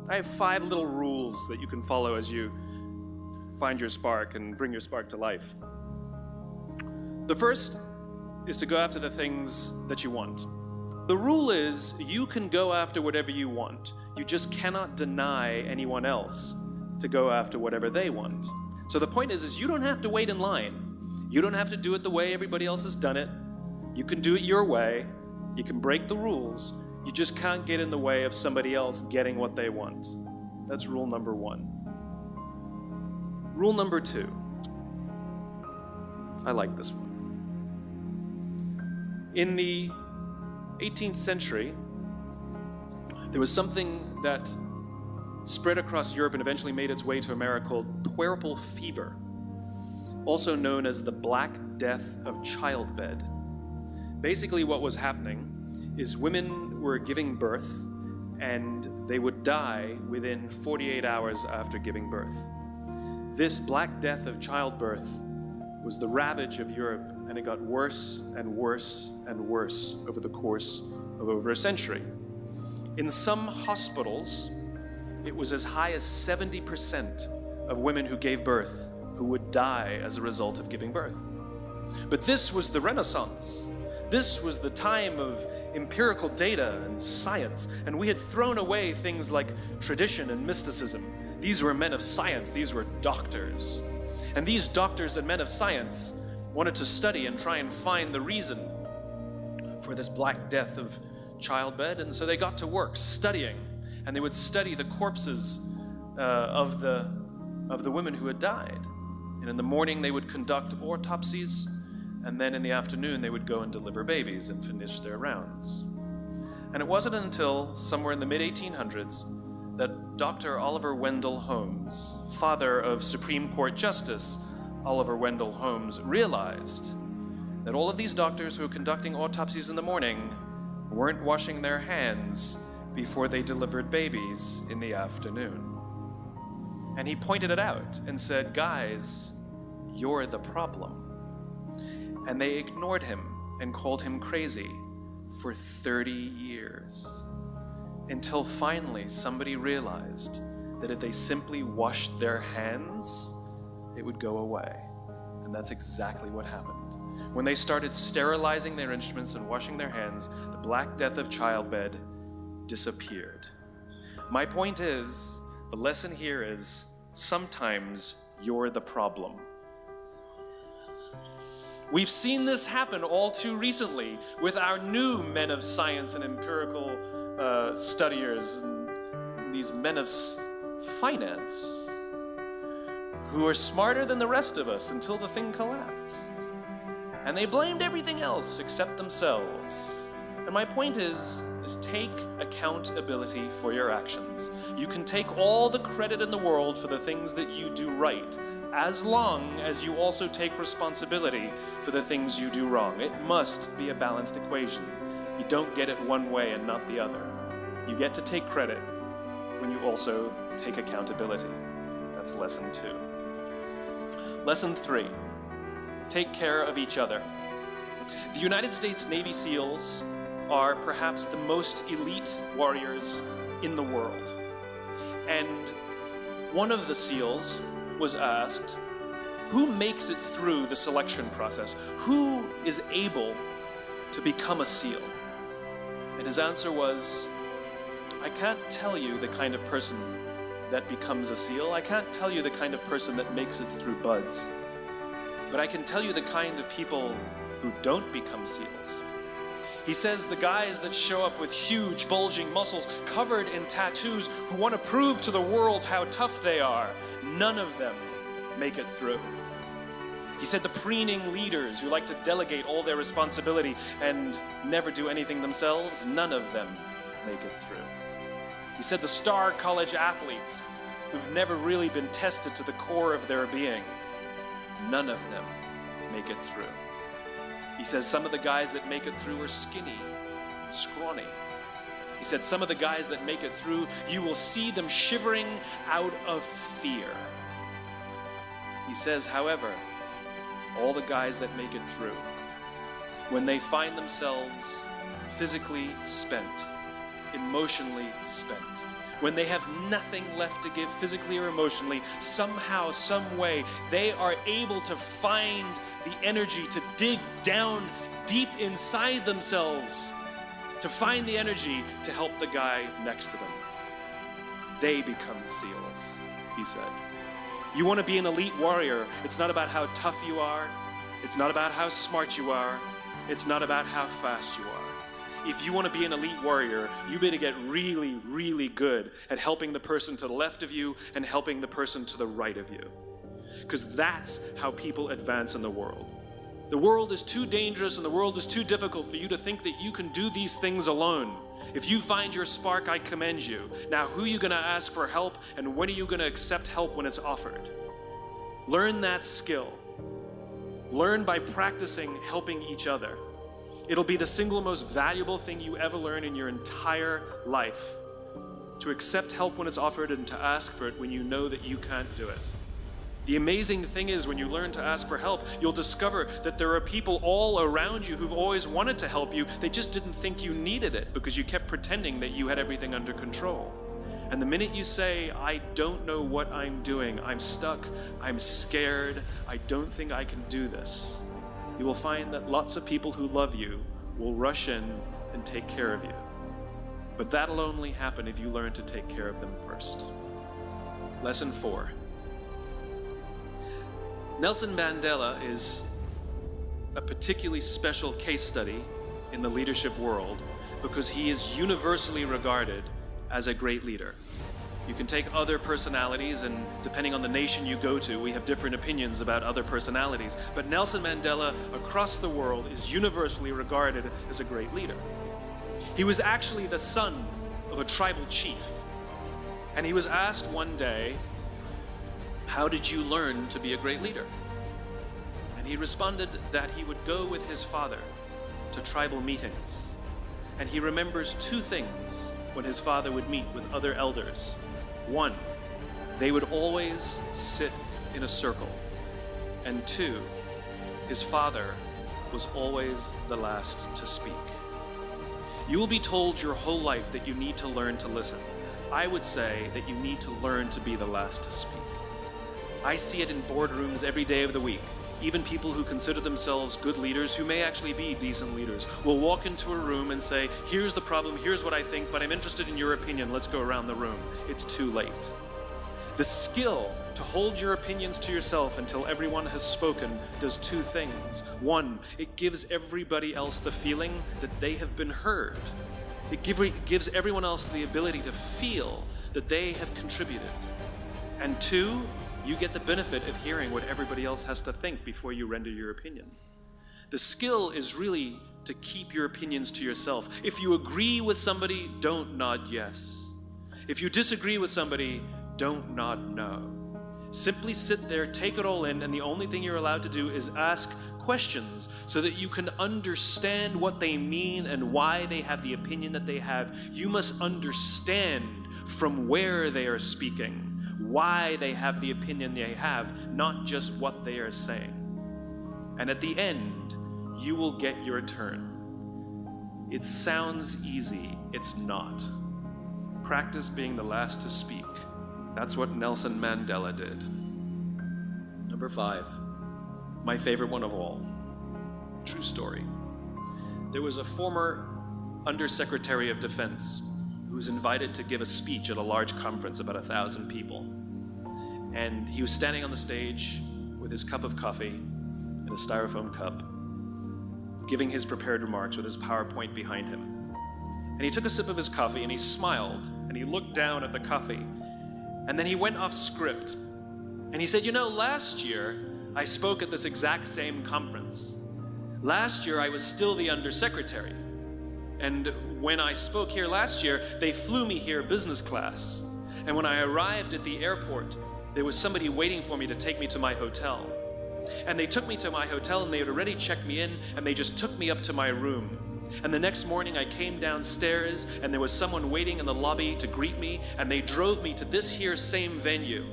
I have 5 little rules that you can follow as you find your spark and bring your spark to life. The first is to go after the things that you want. The rule is you can go after whatever you want. You just cannot deny anyone else to go after whatever they want. So the point is you don't have to wait in line. You don't have to do it the way everybody else has done it. You can do it your way. You can break the rules. You just can't get in the way of somebody else getting what they want. That's rule number 1. Rule number 2. I like this one. In the 18th century, there was something that spread across Europe and eventually made its way to America called puerperal fever, also known as the Black Death of childbed. Basically what was happening is women were giving birth and they would die within 48 hours after giving birth. This Black Death of childbirth was the ravage of Europe, and it got worse and worse and worse over the course of over a century. In some hospitals, it was as high as 70% of women who gave birth who would die as a result of giving birth. But this was the Renaissance. This was the time of empirical data and science, and we had thrown away things like tradition and mysticism. These were men of science, these were doctors. And these doctors and men of science wanted to study and try and find the reason for this Black Death of childbed, and so they got to work studying, and they would study the corpses of the women who had died. And in the morning they would conduct autopsies, and then in the afternoon they would go and deliver babies and finish their rounds. And it wasn't until somewhere in the mid-1800s that Dr. Oliver Wendell Holmes, father of Supreme Court Justice Oliver Wendell Holmes, realized that all of these doctors who were conducting autopsies in the morning weren't washing their hands before they delivered babies in the afternoon. And he pointed it out and said, "Guys, you're the problem." And they ignored him and called him crazy for 30 years. Until finally somebody realized that if they simply washed their hands, it would go away. And that's exactly what happened. When they started sterilizing their instruments and washing their hands, the Black Death of childbed disappeared. My point is, the lesson here is, sometimes you're the problem. We've seen this happen all too recently with our new men of science and empirical studiers, and these men of finance who are smarter than the rest of us until the thing collapsed. And they blamed everything else except themselves. And my point is take accountability for your actions. You can take all the credit in the world for the things that you do right, as long as you also take responsibility for the things you do wrong. It must be a balanced equation. You don't get it one way and not the other. You get to take credit when you also take accountability. That's lesson 2. Lesson 3, take care of each other. The United States Navy SEALs are perhaps the most elite warriors in the world. And one of the SEALs was asked, who makes it through the selection process? Who is able to become a SEAL? And his answer was, I can't tell you the kind of person that becomes a SEAL. I can't tell you the kind of person that makes it through BUD/S. But I can tell you the kind of people who don't become SEALs. He says the guys that show up with huge, bulging muscles, covered in tattoos, who want to prove to the world how tough they are, none of them make it through. He said the preening leaders who like to delegate all their responsibility and never do anything themselves, none of them make it through. He said the star college athletes who've never really been tested to the core of their being, none of them make it through. He says some of the guys that make it through are skinny, scrawny. He said some of the guys that make it through, you will see them shivering out of fear. He says, however, all the guys that make it through, when they find themselves physically spent, emotionally spent, when they have nothing left to give physically or emotionally, somehow, some way, they are able to find the energy to dig down deep inside themselves, to find the energy to help the guy next to them. They become SEALs, he said. You want to be an elite warrior. It's not about how tough you are. It's not about how smart you are. It's not about how fast you are. If you want to be an elite warrior, you better get really, really good at helping the person to the left of you and helping the person to the right of you. Because that's how people advance in the world. The world is too dangerous and the world is too difficult for you to think that you can do these things alone. If you find your spark, I commend you. Now, who are you going to ask for help, and when are you going to accept help when it's offered? Learn that skill. Learn by practicing helping each other. It'll be the single most valuable thing you ever learn in your entire life. To accept help when it's offered and to ask for it when you know that you can't do it. The amazing thing is, when you learn to ask for help, you'll discover that there are people all around you who've always wanted to help you. They just didn't think you needed it because you kept pretending that you had everything under control. And the minute you say, I don't know what I'm doing, I'm stuck, I'm scared, I don't think I can do this, you will find that lots of people who love you will rush in and take care of you. But that'll only happen if you learn to take care of them first. Lesson 4. Nelson Mandela is a particularly special case study in the leadership world because he is universally regarded as a great leader. You can take other personalities, and depending on the nation you go to, we have different opinions about other personalities. But Nelson Mandela, across the world, is universally regarded as a great leader. He was actually the son of a tribal chief. And he was asked one day, how did you learn to be a great leader? And he responded that he would go with his father to tribal meetings. And he remembers two things when his father would meet with other elders. One, they would always sit in a circle. And two, his father was always the last to speak. You will be told your whole life that you need to learn to listen. I would say that you need to learn to be the last to speak. I see it in boardrooms every day of the week. Even people who consider themselves good leaders, who may actually be decent leaders, will walk into a room and say, here's the problem, here's what I think, but I'm interested in your opinion, let's go around the room. It's too late. The skill to hold your opinions to yourself until everyone has spoken does two things. One, it gives everybody else the feeling that they have been heard. It gives everyone else the ability to feel that they have contributed. And two, you get the benefit of hearing what everybody else has to think before you render your opinion. The skill is really to keep your opinions to yourself. If you agree with somebody, don't nod yes. If you disagree with somebody, don't nod no. Simply sit there, take it all in, and the only thing you're allowed to do is ask questions so that you can understand what they mean and why they have the opinion that they have. You must understand from where they are speaking, why they have the opinion they have, not just what they are saying. And at the end, you will get your turn. It sounds easy, it's not. Practice being the last to speak. That's what Nelson Mandela did. Number 5, my favorite one of all. True story. There was a former Undersecretary of Defense who was invited to give a speech at a large conference, about 1,000 people. And he was standing on the stage with his cup of coffee in a styrofoam cup, giving his prepared remarks with his PowerPoint behind him. And he took a sip of his coffee and he smiled and he looked down at the coffee. And then he went off script. And he said, last year I spoke at this exact same conference. Last year I was still the undersecretary. And when I spoke here last year, they flew me here business class. And when I arrived at the airport, there was somebody waiting for me to take me to my hotel. And they took me to my hotel and they had already checked me in and they just took me up to my room. And the next morning I came downstairs and there was someone waiting in the lobby to greet me and they drove me to this here same venue.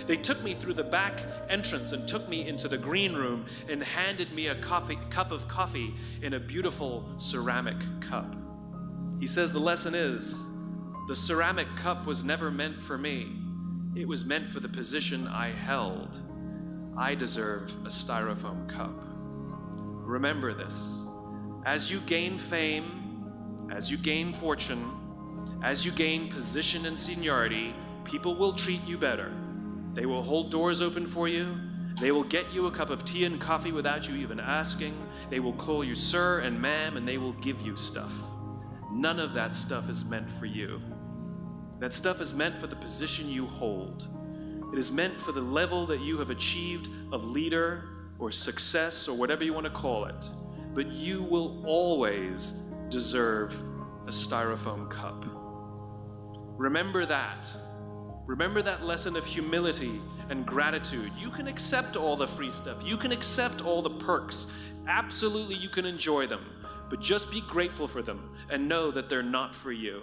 They took me through the back entrance and took me into the green room and handed me a cup of coffee in a beautiful ceramic cup. He says the lesson is, The ceramic cup was never meant for me. It was meant for the position I held. I deserve a styrofoam cup. Remember this. As you gain fame, as you gain fortune, as you gain position and seniority, people will treat you better. They will hold doors open for you. They will get you a cup of tea and coffee without you even asking. They will call you sir and ma'am, and they will give you stuff. None of that stuff is meant for you. That stuff is meant for the position you hold. It is meant for the level that you have achieved of leader or success or whatever you want to call it. But you will always deserve a styrofoam cup. Remember that. Remember that lesson of humility and gratitude. You can accept all the free stuff. You can accept all the perks. Absolutely, you can enjoy them. But just be grateful for them and know that they're not for you.